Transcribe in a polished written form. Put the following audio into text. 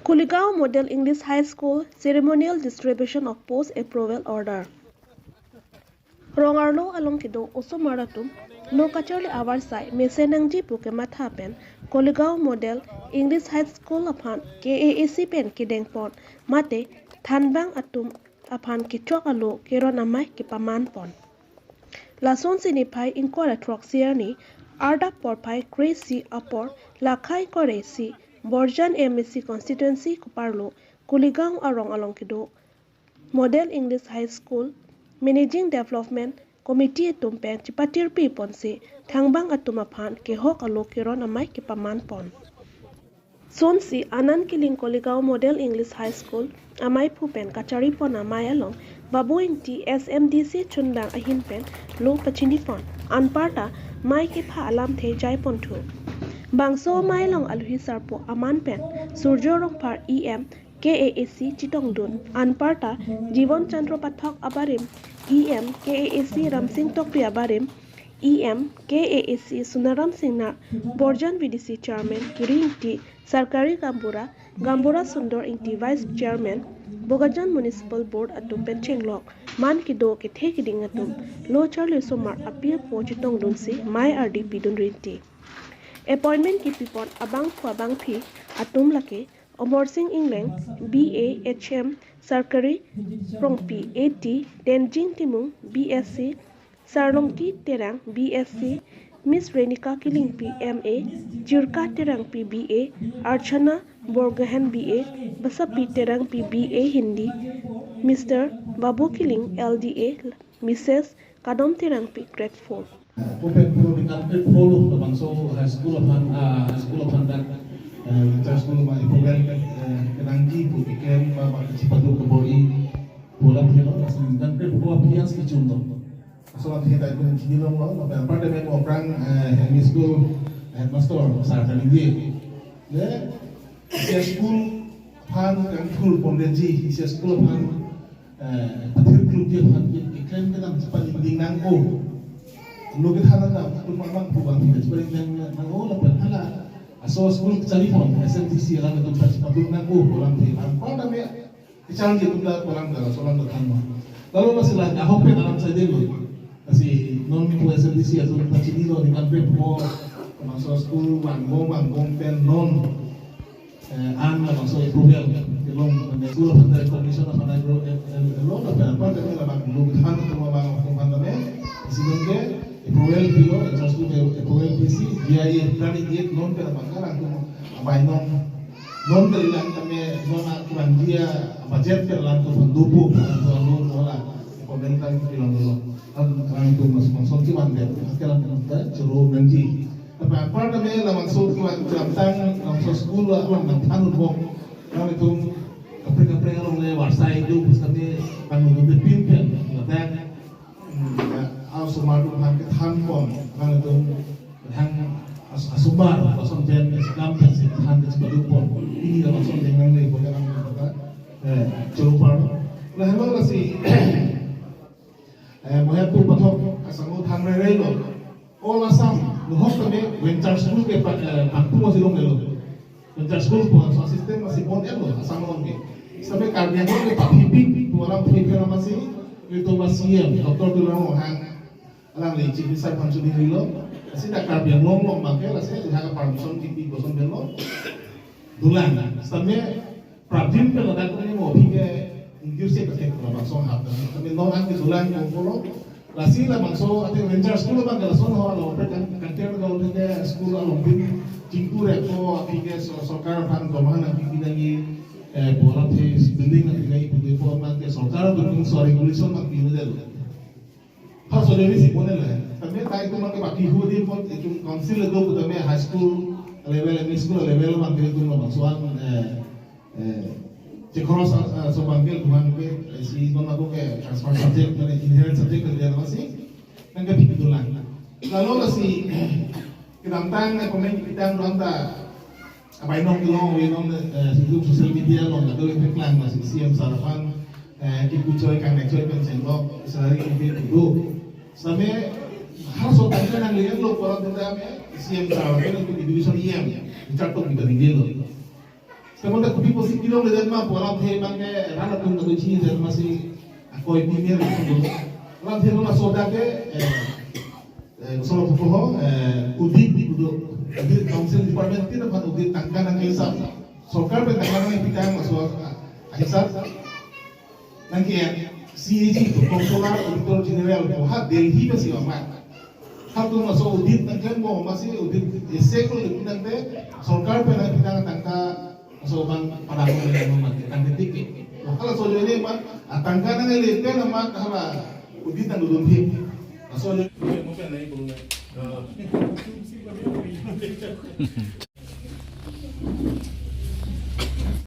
Kuligao Model English High School Ceremonial Distribution of Post-Approval Order. Rongarlo along kido osomaratum no kachali avarsai mesenangji pukematha pen Kuligao Model English High School upon KAAC pen kidengpon mate thanbang atum upon kichok alo keron amai kipaman pon. Lason sinipai inkwara troxiani arda porpai crazy apor lakai koresi Borjan MSC constituency kuparlo Kuligao arong along kido Model English High School Managing Development Committee tumpen cipatir pi ponse thangbang atumaphan ke hok alo keron amai kipaman pon. Sonsi anan kiling Kuligao Model English High School amai pupen kachari pon amai along babuin ti SMDC chunbang ahin pen lo pachini pon anparta mai ke pha alam the jai pon thu bangso mai long alhi sarpo aman pen surjorong par EM KAAC Chitongdun anparta Jibon Chandra Pathak abarim EM KAAC Ramsing Tokri abarim EM KAAC Sunaram Singh Borjan VDC Chairman Kirinti Sarkari Gambura Sundor Inti Vice Chairman Bogajan Municipal Board atum Penchenglok man kido ke thekiding atum lo charle somar appeal po Chitongdun si mai RDP dun rinti appointment ki pipon abang phi atum lake Omor Singh England BA HM Sarkari Prongpi AT Tenjing Timung BSc Sarlongki Terang BSc Miss Renika Kilingpi MA Jirka Terang BA Archana Borgahan BA Basapi Terang BA Hindi Mr. Babu Kiling LDA Mrs. Kadom Terang Grade 4 Open Pro dengan grade 4 bangso high school of Handan School of program kenangji pu ikem ba cipadu keboi bola phelo dan grade 4 pias ki chundo so ati ta kun chilong lo ba parte me oprang high school headmaster sa talingi le school pan kan school pondenji school pan pathir klub je pan ikem kenam cepat ding nang ko lo kita hana pun mamang pubang kita seperti yang nangola hala aso school telefon SMTC kan itu padu naku orang di apa namanya kecang gitu dah orang dah soalan datang lalu masih lah ahok pe dalam saja dulu masih non itu SMTC atau macam ni loh di kantor mo masuk school banggong pen non an lah masuk program belum school of recognition of an lo apa namanya lah lo kita hana tu mamang pemandangnya sehingga Approval bilo, just to approval PC, dia planning gate non per bangkaran tu, abai non dari lang kami non akuran dia budget per lang tu pendupu, non mola, komentar bilang dulu, orang tu masuk kiman dia, sekarang kita juru nanti. Tapi apa kami lah masuk kiman tentang masuk sekolah, orang nantan bom, orang itu kapre orang le warsai itu, kami anu tu pimpin, datang. Sumadu han pon kan itu han asumbar pasang jen Islam dan han sebadu pon ini dalam pasang dengan ni bukan kata curupar lah hamba kasi mohatu pathok asangu thang rai lo all asam nuhok kami venture school ke paktu masih long lo venture school pun sistem masih pon lo asam on ke sampai karbian ke pahipi orang pihak masih itu masih doktor dulu hang alang leci bisa pansu di lo, kasi tak karbian ngomong bangke lah saya jaga parmison TV bosan belo, dulan, sebenarnya problem pelan ini mau pikir Inggris sih ketek kalau bangso hab, tapi non angke dulan ngomong, lasi lah bangso atau venture school bangke lah sono lo, kan kantor kalau kita school lo bin cingkureko pikir sokar pan komahan pikir lagi bola tes building lagi butuh format ke sokar butuh soal regulation mak pilih dulu. Hal soalnya si pun lah. Tapi tak itu makan baki hudi pun itu council itu kita me high school level, school level makan itu masukkan cekros so makan tuhan ke si don aku ke transfer subject dan inherent subject kerja masih kan ke pikir dulu. Lalu si kita komen kita nonton apa inong situ sosial media lo nggak tahu iklan masih siam sarapan kita coy kan coy pencenglok sehari ini dulu. Sampai harus otaknya nang lihat lo kalau kita siam sarapan itu division IM dicatat di banding lo. Sementara kopi posisi kilo le dan mah pola the bangke rana tung kadu chi dan masih koi premier masuk. Lam the nona soda ke solo poho udit udit council department tidak kan udit tangkan ang hisab. Sokar pe tangkan ang pitang masuk hisab. Nanti CAG itu Controller Auditor General poha Delhi masih amat. Hatu masuk udit tangkan mo masih udit sekul pinang te sokar pe nang pitang tangka so bang panahon nila naman ang titik kalau so ini man atangka na nila ito naman hala udit ang dudunti so mo pa na